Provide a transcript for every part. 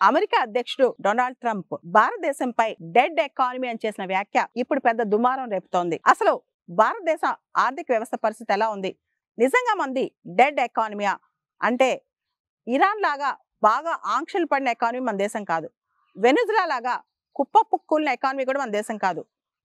America అధ్యక్షుడు Donald Trump భారతదేశంపై dead economy అని చేసిన వ్యాఖ్య ఇప్పుడు పెద్ద దుమారం రేపుతోంది. అసలు భారతదేశ ఆర్థిక వ్యవస్థ పరిస్థితి ఎలా ఉంది? నిజంగా మంది డెడ్ ఎకానమీయా? అంటే ఇరాన్ లాగా బాగా ఆంక్షలు పడిన ఎకానమీ మన దేశం కాదు. వెనుజులా లాగా కుప్పపుక్కులిన ఎకానమీ కూడా మన దేశం కాదు.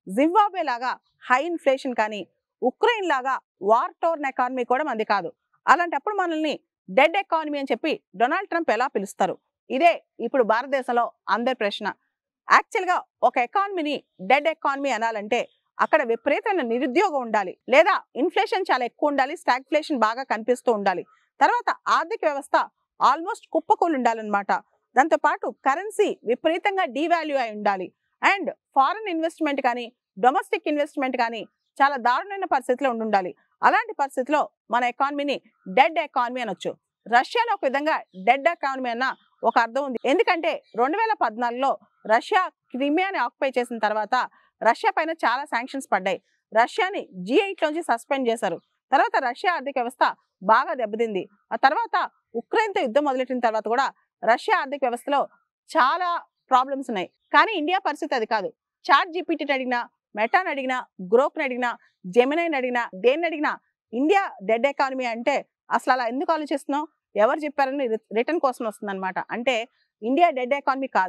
జింబాబ్వే లాగా హై ఇన్ఫ్లేషన్ కానీ, ఉక్రెయిన్ లాగా వార్ టోర్న్ ఎకానమీ కూడా మనది కాదు. అలాంటప్పుడు మనల్ని డెడ్ ఎకానమీ అని చెప్పి డొనాల్డ్ ట్రంప్ ఎలా పిలుస్తారు? ఇదే ఇప్పుడు భారతదేశంలో అందరి ప్రశ్న. యాక్చువల్గా ఒక ఎకానమీని డెడ్ ఎకానమీ అనాలంటే అక్కడ విపరీతమైన నిరుద్యోగం ఉండాలి, లేదా ఇన్ఫ్లేషన్ చాలా ఎక్కువ ఉండాలి, స్టాగ్ఫ్లేషన్ బాగా కనిపిస్తూ ఉండాలి. తర్వాత ఆర్థిక వ్యవస్థ ఆల్మోస్ట్ కుప్పకూలి ఉండాలన్నమాట. దాంతోపాటు కరెన్సీ విపరీతంగా డీవాల్యూ అయి ఉండాలి. అండ్ ఫారెన్ ఇన్వెస్ట్మెంట్ కానీ, డొమెస్టిక్ ఇన్వెస్ట్మెంట్ కానీ చాలా దారుణమైన పరిస్థితిలో ఉండాలి. అలాంటి పరిస్థితిలో మన ఎకానమీని డెడ్ ఎకానమీ అనొచ్చు. రష్యాలో ఒక విధంగా డెడ్ ఎకానమీ అన్న ఒక అర్థం ఉంది. ఎందుకంటే 2014లో రష్యా క్రిమియాని ఆక్యుపై చేసిన తర్వాత రష్యా పైన చాలా శాంక్షన్స్ పడ్డాయి. రష్యాని G8 లోంచి సస్పెండ్ చేశారు. తర్వాత రష్యా ఆర్థిక వ్యవస్థ బాగా దెబ్బతింది. ఆ తర్వాత ఉక్రెయిన్తో యుద్ధం మొదలెట్టిన తర్వాత కూడా రష్యా ఆర్థిక వ్యవస్థలో చాలా ప్రాబ్లమ్స్ ఉన్నాయి. కానీ ఇండియా పరిస్థితి అది కాదు. చాట్ జీపీటీని అడిగినా, మెటాని అడిగినా, గ్రోక్ని అడిగినా, జెమినైని అడిగినా, దేన్ని అడిగినా ఇండియా డెడ్ ఎకానమీ అంటే అసలు అలా ఎందుకు ఆలోచిస్తున్నావు, ఎవరు చెప్పారని రిటర్న్ కోసం వస్తుంది అనమాట. అంటే ఇండియా డెడ్ ఎకానమీ కాదు.